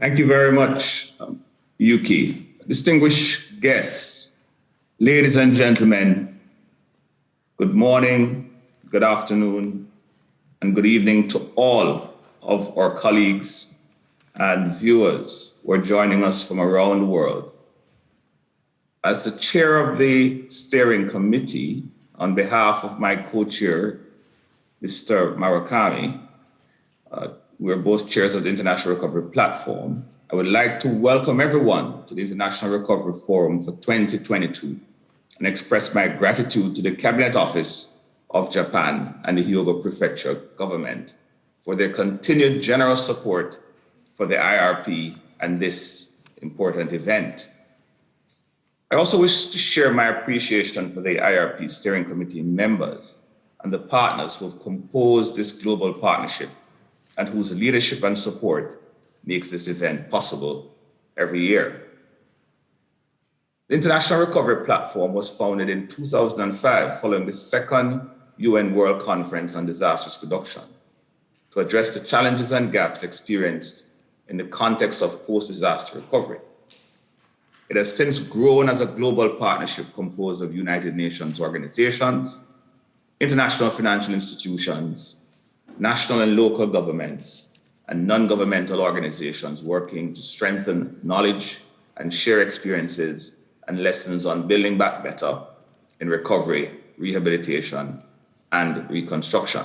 Thank you very much, Yuki. Distinguished guests, ladies and gentlemen, good morning, good afternoon, and good evening to all of our colleagues and viewers who are joining us from around the world. As the chair of the steering committee, on behalf of my co-chair, Mr. Murakami, we're both chairs of the International Recovery Platform. I would like to welcome everyone to the International Recovery Forum for 2022 and express my gratitude to the Cabinet Office of Japan and the Hyogo Prefecture government for their continued generous support for the IRP and this important event. I also wish to share my appreciation for the IRP Steering Committee members and the partners who have composed this global partnership and whose leadership and support makes this event possible every year. The International Recovery Platform was founded in 2005 following the second UN World Conference on Disastrous Reduction to address the challenges and gaps experienced in the context of post-disaster recovery. It has since grown as a global partnership composed of United Nations organizations, international financial institutions, national and local governments, and non-governmental organizations working to strengthen knowledge and share experiences and lessons on building back better in recovery, rehabilitation, and reconstruction.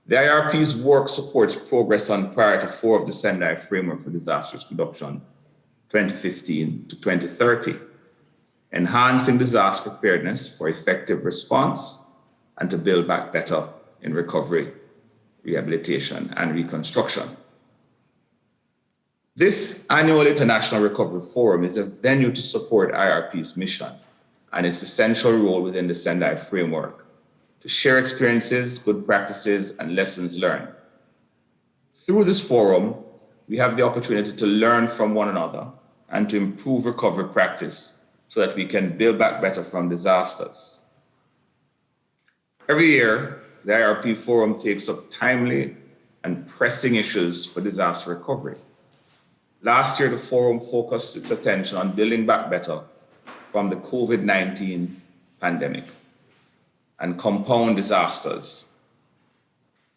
The IRP's work supports progress on Priority 4 of the Sendai Framework for Disastrous Reduction 2015 to 2030, enhancing disaster preparedness for effective response and to build back better in recovery, rehabilitation, and reconstruction. This annual International Recovery Forum is a venue to support IRP's mission and its essential role within the Sendai framework to share experiences, good practices, and lessons learned. Through this forum, we have the opportunity to learn from one another and to improve recovery practice so that we can build back better from disasters. Every year, the IRP Forum takes up timely and pressing issues for disaster recovery. Last year, the forum focused its attention on building back better from the COVID-19 pandemic and compound disasters.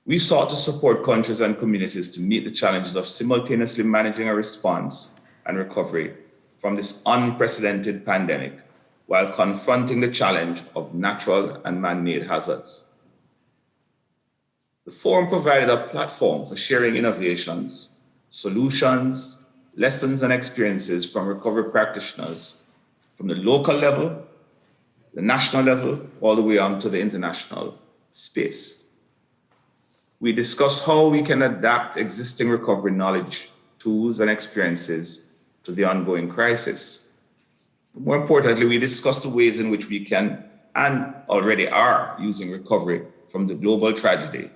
We sought to support countries and communities to meet the challenges of simultaneously managing a response and recovery from this unprecedented pandemic while confronting the challenge of natural and man-made hazards. The forum provided a platform for sharing innovations, solutions, lessons, and experiences from recovery practitioners from the local level, the national level, all the way on to the international space. We discussed how we can adapt existing recovery knowledge, tools, and experiences to the ongoing crisis. More importantly, we discussed the ways in which we can and already are using recovery from the global tragedy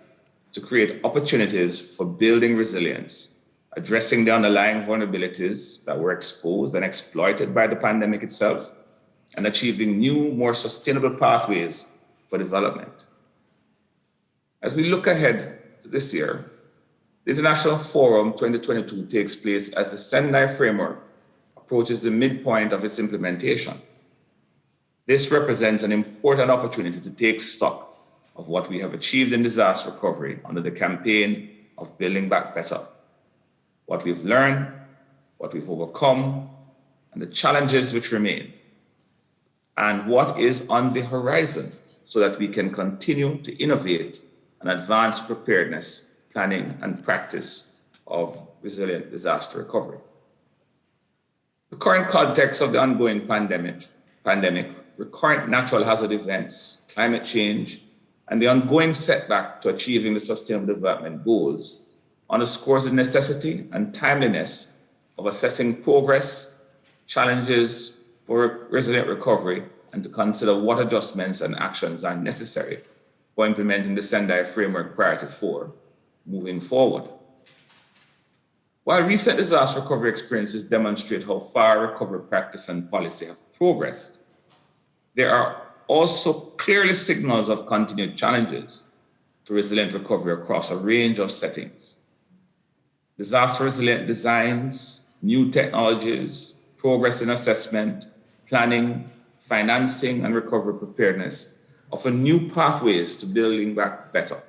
to create opportunities for building resilience, addressing the underlying vulnerabilities that were exposed and exploited by the pandemic itself, and achieving new, more sustainable pathways for development. As we look ahead to this year, the International Forum 2022 takes place as the Sendai Framework approaches the midpoint of its implementation. This represents an important opportunity to take stock of what we have achieved in disaster recovery under the campaign of Building Back Better, what we've learned, what we've overcome, and the challenges which remain, and what is on the horizon so that we can continue to innovate and advance preparedness, planning, and practice of resilient disaster recovery. The current context of the ongoing pandemic, recurrent natural hazard events, climate change, and the ongoing setback to achieving the Sustainable Development Goals underscores the necessity and timeliness of assessing progress, challenges for resilient recovery, and to consider what adjustments and actions are necessary for implementing the Sendai Framework Priority 4 moving forward. While recent disaster recovery experiences demonstrate how far recovery practice and policy have progressed, there are also clearly signals of continued challenges to resilient recovery across a range of settings. disaster resilient designs, new technologies, progress in assessment, planning, financing, and recovery preparedness offer new pathways to building back better.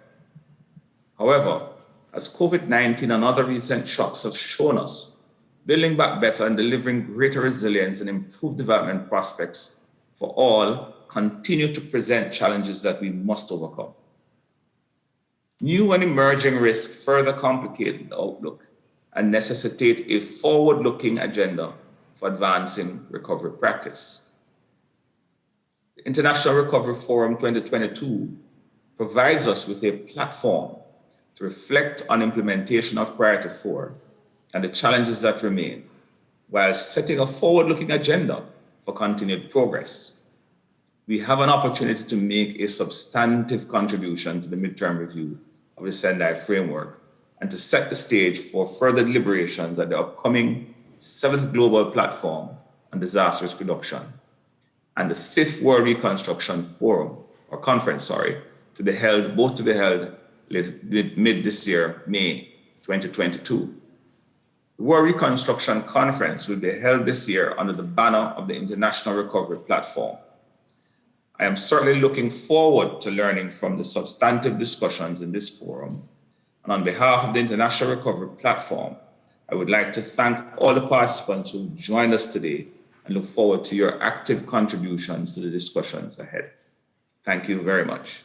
However, as COVID-19 and other recent shocks have shown us, building back better and delivering greater resilience and improved development prospects for all continue to present challenges that we must overcome. New and emerging risks further complicate the outlook and necessitate a forward-looking agenda for advancing recovery practice. The International Recovery Forum 2022 provides us with a platform to reflect on implementation of Priority 4 and the challenges that remain, while setting a forward-looking agenda for continued progress. We have an opportunity to make a substantive contribution to the midterm review of the Sendai framework and to set the stage for further deliberations at the upcoming 7th Global Platform on Disaster Risk Reduction and the 5th World Reconstruction Forum, or Conference, to be held mid this year, May 2022. The World Reconstruction Conference will be held this year under the banner of the International Recovery Platform. I am certainly looking forward to learning from the substantive discussions in this forum. And on behalf of the International Recovery Platform, I would like to thank all the participants who joined us today and look forward to your active contributions to the discussions ahead. Thank you very much.